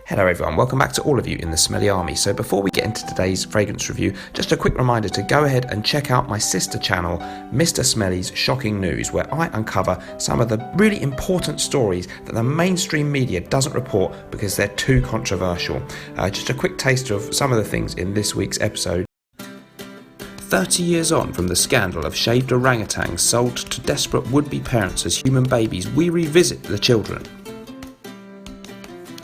Hello everyone, welcome back to all of you in the Smelly Army. So before we get into today's fragrance review, just a quick reminder to go ahead and check out my sister channel, Mr. Smelly's Shocking News, where I uncover some of the really important stories that the mainstream media doesn't report because they're too controversial. Just a quick taster of some of the things in this week's episode. 30 years on from the scandal of shaved orangutans sold to desperate would-be parents as human babies, we revisit the children.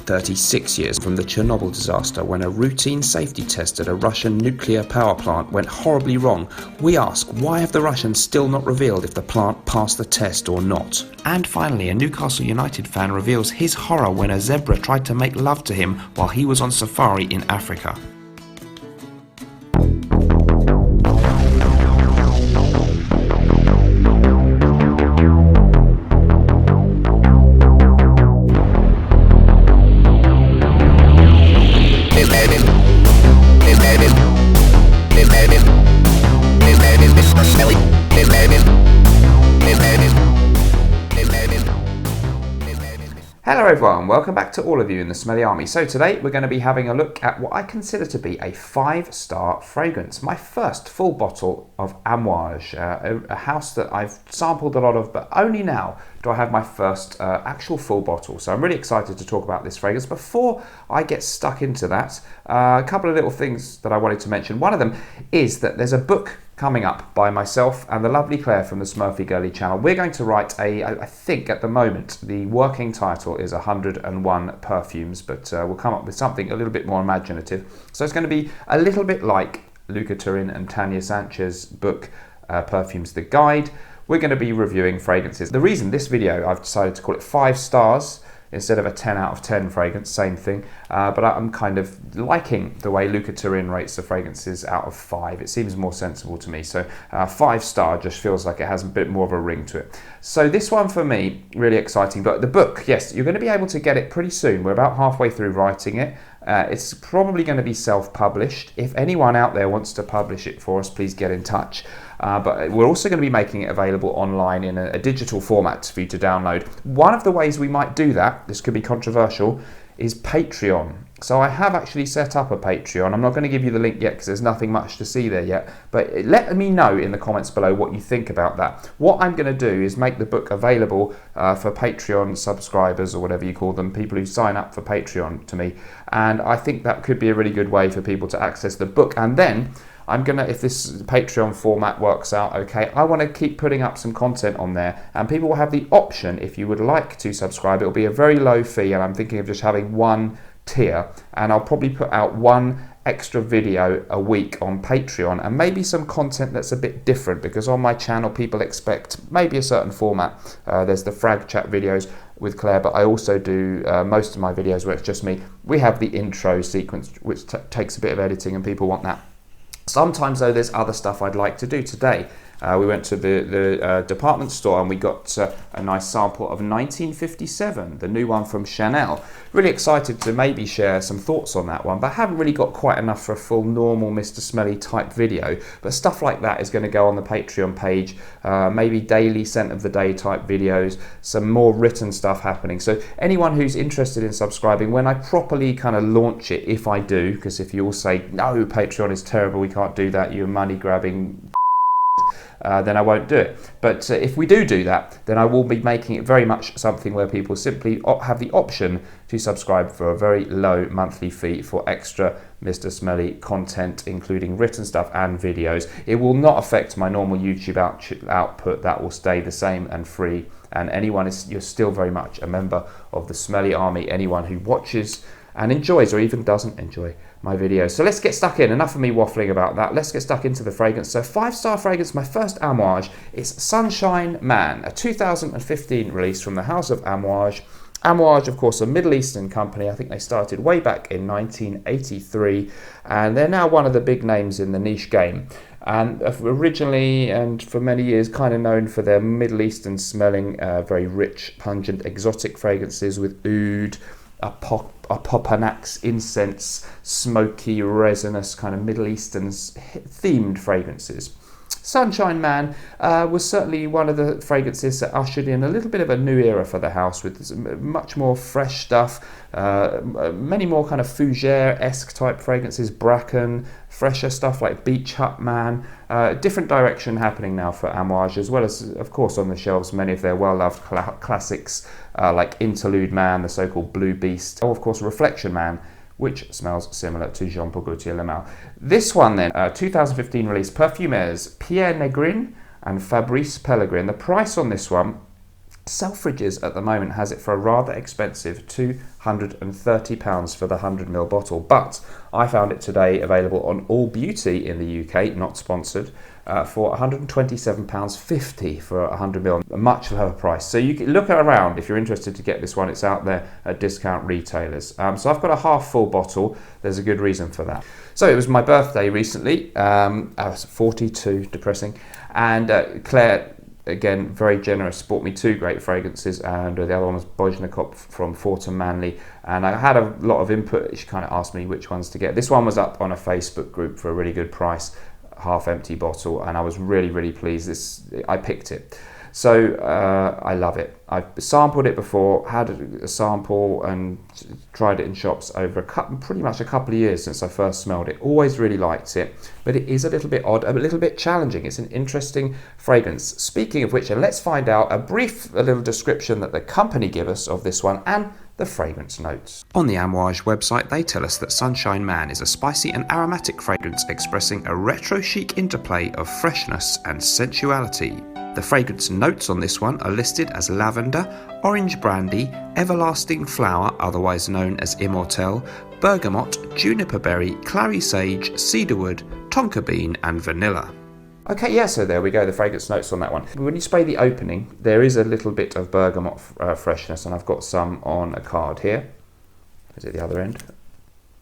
36 years from the Chernobyl disaster, when a routine safety test at a Russian nuclear power plant went horribly wrong, we ask, why have the Russians still not revealed if the plant passed the test or not? And finally, a Newcastle United fan reveals his horror when a zebra tried to make love to him while he was on safari in Africa. Hello everyone, welcome back to all of you in the Smelly Army. So today we're going to be having a look at what I consider to be a 5-star fragrance. My first full bottle of Amouage, a house that I've sampled a lot of, but only now do I have my first actual full bottle. So I'm really excited to talk about this fragrance. Before I get stuck into that, a couple of little things that I wanted to mention. One of them is that there's a book coming up by myself and the lovely Claire from the Smurfy Girly channel. We're going to write I think at the moment the working title is 101 Perfumes, but we'll come up with something a little bit more imaginative. So it's going to be a little bit like Luca Turin and Tanya Sanchez's book Perfumes the Guide. We're going to be reviewing fragrances. The reason this video, I've decided to call it 5 stars instead of a 10 out of 10 fragrance, same thing, but I'm kind of liking the way Luca Turin rates the fragrances out of 5. It seems more sensible to me, so 5-star just feels like it has a bit more of a ring to it. So this one for me, really exciting, but the book, yes, you're going to be able to get it pretty soon. We're about halfway through writing it. It's probably going to be self-published. If anyone out there wants to publish it for us, please get in touch. But we're also going to be making it available online in a digital format for you to download. One of the ways we might do that, this could be controversial, is Patreon. So I have actually set up a Patreon. I'm not going to give you the link yet because there's nothing much to see there yet, but let me know in the comments below what you think about that. What I'm going to do is make the book available for Patreon subscribers, or whatever you call them, people who sign up for Patreon to me, and I think that could be a really good way for people to access the book. And then I'm gonna, if this Patreon format works out okay, I want to keep putting up some content on there, and people will have the option, if you would like to subscribe, it'll be a very low fee, and I'm thinking of just having one tier, and I'll probably put out one extra video a week on Patreon, and maybe some content that's a bit different, because on my channel people expect maybe a certain format. There's the Frag Chat videos with Claire, but I also do most of my videos where it's just me. We have the intro sequence, which takes a bit of editing, and people want that. Sometimes though, there's other stuff I'd like to do. Today we went to the department store and we got a nice sample of 1957, the new one from Chanel. Really excited to maybe share some thoughts on that one, but I haven't really got quite enough for a full normal Mr. Smelly type video. But stuff like that is going to go on the Patreon page, maybe daily scent of the day type videos, some more written stuff happening. So anyone who's interested in subscribing, when I properly kind of launch it, if I do, because if you all say, no, Patreon is terrible, we can't do that, you're money grabbing, then I won't do it. But if we do that, then I will be making it very much something where people simply have the option to subscribe for a very low monthly fee for extra Mr. Smelly content, including written stuff and videos. It will not affect my normal YouTube output. That will stay the same and free. And you're still very much a member of the Smelly Army. Anyone who watches and enjoys, or even doesn't enjoy, my videos. So let's get stuck in. Enough of me waffling about that. Let's get stuck into the fragrance. So 5-star fragrance, my first Amouage, is Sunshine Man, a 2015 release from the house of Amouage. Amouage, of course, a Middle Eastern company. I think they started way back in 1983, and they're now one of the big names in the niche game. And originally, and for many years, kind of known for their Middle Eastern smelling, very rich, pungent, exotic fragrances with oud, Apopanax, incense, smoky, resinous, kind of Middle Eastern themed fragrances. Sunshine Man was certainly one of the fragrances that ushered in a little bit of a new era for the house, with much more fresh stuff, many more kind of fougere-esque type fragrances, Bracken, fresher stuff like Beach Hut Man, different direction happening now for Amouage, as well as, of course, on the shelves, many of their well-loved classics like Interlude Man, the so-called Blue Beast, or of course Reflection Man, which smells similar to Jean Paul Gaultier Le Male. This one then, 2015 release, Parfumeurs, Pierre Negrin and Fabrice Pellegrin. The price on this one, Selfridges at the moment has it for a rather expensive £230 for the 100ml bottle, but I found it today available on All Beauty in the UK, not sponsored, for £127.50 for 100ml, a much lower price. So you can look around if you're interested to get this one. It's out there at discount retailers. So I've got a half full bottle. There's a good reason for that. So it was my birthday recently. I was 42, depressing, and Claire, again, very generous, bought me two great fragrances, and the other one was Bojnikov from Fortum Manley, and I had a lot of input. She kind of asked me which ones to get. This one was up on a Facebook group for a really good price, half empty bottle, and I was really pleased. I picked it. So I love it. I've sampled it before, had a sample and tried it in shops over pretty much a couple of years since I first smelled it. Always really liked it, but it is a little bit odd, a little bit challenging. It's an interesting fragrance. Speaking of which, let's find out a little description that the company give us of this one and the fragrance notes. On the Amouage website, they tell us that Sunshine Man is a spicy and aromatic fragrance expressing a retro chic interplay of freshness and sensuality. The fragrance notes on this one are listed as lavender, orange brandy, everlasting flower, otherwise known as immortelle, bergamot, juniper berry, clary sage, cedarwood, tonka bean and vanilla. Okay, yeah, so there we go, the fragrance notes on that one. When you spray the opening, there is a little bit of bergamot freshness, and I've got some on a card here. Is it the other end?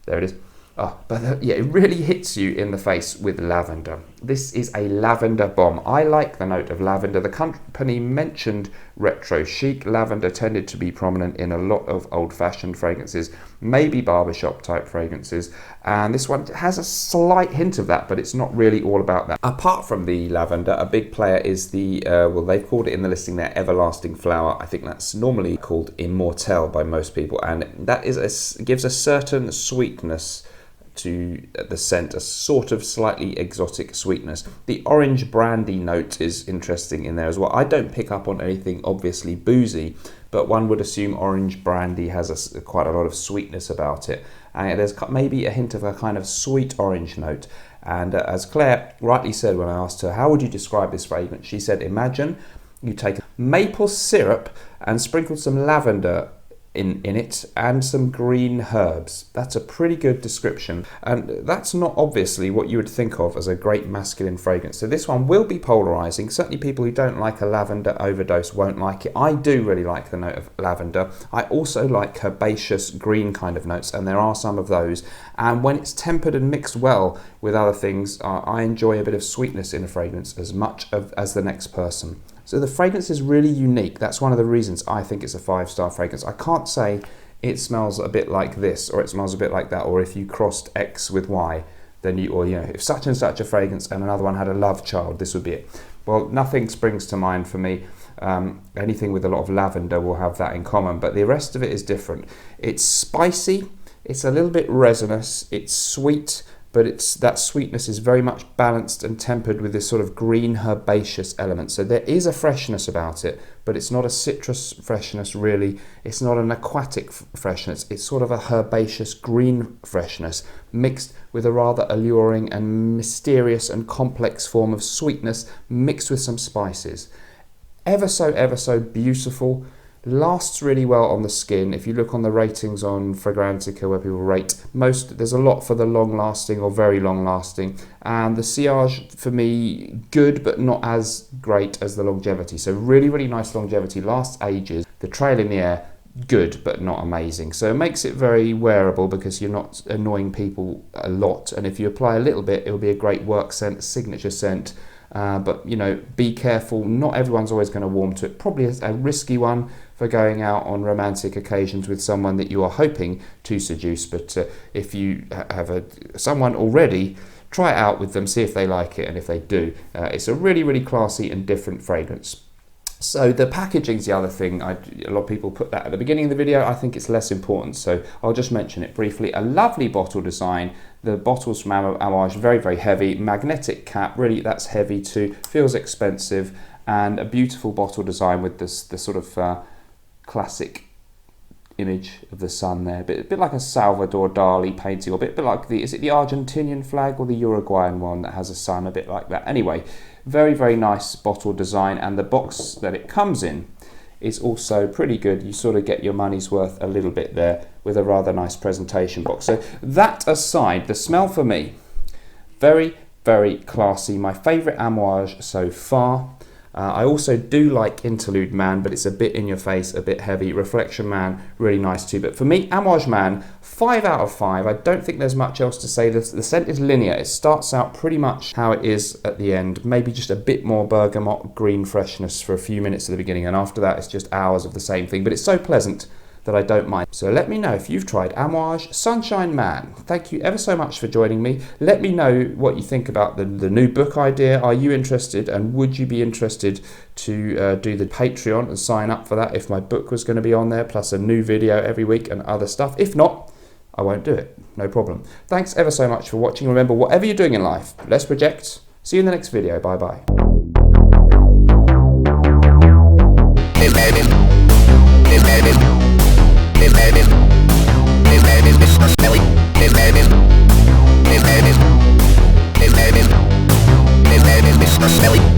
There it is. Oh, but yeah, it really hits you in the face with lavender. This is a lavender bomb. I like the note of lavender. The company mentioned retro chic. Lavender tended to be prominent in a lot of old-fashioned fragrances, maybe barbershop type fragrances, and this one has a slight hint of that, but it's not really all about that. Apart from the lavender, a big player is the, well, they've called it in the listing there, everlasting flower. I think that's normally called immortelle by most people, and that gives a certain sweetness to the scent, a sort of slightly exotic sweetness. The orange brandy note is interesting in there as well. I don't pick up on anything obviously boozy, but one would assume orange brandy has quite a lot of sweetness about it. And there's maybe a hint of a kind of sweet orange note. And as Claire rightly said when I asked her, how would you describe this fragrance? She said, imagine you take maple syrup and sprinkle some lavender in it and some green herbs. That's a pretty good description, and that's not obviously what you would think of as a great masculine fragrance. So this one will be polarizing. Certainly people who don't like a lavender overdose won't like it. I do really like the note of lavender. I also like herbaceous green kind of notes, and there are some of those, and when it's tempered and mixed well with other things, I enjoy a bit of sweetness in a fragrance as much as the next person. So the fragrance is really unique. That's one of the reasons I think it's a 5-star fragrance. I can't say it smells a bit like this or it smells a bit like that, or if you crossed X with Y, then if such and such a fragrance and another one had a love child, this would be it. Well, nothing springs to mind for me. Anything with a lot of lavender will have that in common, but the rest of it is different. It's spicy, it's a little bit resinous, it's sweet, but that sweetness is very much balanced and tempered with this sort of green herbaceous element. So there is a freshness about it, but it's not a citrus freshness really. It's not an aquatic freshness. It's sort of a herbaceous green freshness mixed with a rather alluring and mysterious and complex form of sweetness mixed with some spices. Ever so beautiful. Lasts really well on the skin. If you look on the ratings on Fragrantica where people rate, there's a lot for the long lasting or very long lasting, and the sillage for me good but not as great as the longevity. So really nice longevity, lasts ages. The trail in the air, good but not amazing. So it makes it very wearable because you're not annoying people a lot, and if you apply a little bit, it'll be a great work scent, signature scent. But be careful, not everyone's always going to warm to it. Probably a risky one for going out on romantic occasions with someone that you are hoping to seduce, but if you have someone already try it out with them, see if they like it, and if they do, it's a really, really classy and different fragrance. So the packaging's the other thing. A lot of people put that at the beginning of the video. I think it's less important, so I'll just mention it briefly. A lovely bottle design. The bottles from Amouage, very, very heavy. Magnetic cap, really that's heavy too. Feels expensive, and a beautiful bottle design with the sort of classic image of the sun there. A bit like a Salvador Dali painting, or a bit like is it the Argentinian flag or the Uruguayan one that has a sun, a bit like that. Anyway, very, very nice bottle design, and the box that it comes in is also pretty good. You sort of get your money's worth a little bit there with a rather nice presentation box. So that aside, the smell for me, very, very classy. My favourite Amouage so far. I also do like Interlude Man, but it's a bit in your face, a bit heavy. Reflection Man, really nice too. But for me, Amouage Man, 5 out of 5. I don't think there's much else to say. The scent is linear. It starts out pretty much how it is at the end. Maybe just a bit more bergamot green freshness for a few minutes at the beginning. And after that, it's just hours of the same thing. But it's so pleasant that I don't mind. So let me know if you've tried Amouage Sunshine Man. Thank you ever so much for joining me. Let me know what you think about the new book idea. Are you interested, and would you be interested to do the Patreon and sign up for that if my book was going to be on there, plus a new video every week and other stuff? If not, I won't do it. No problem. Thanks ever so much for watching. Remember, whatever you're doing in life, let's project. See you in the next video. Bye bye. Smelly.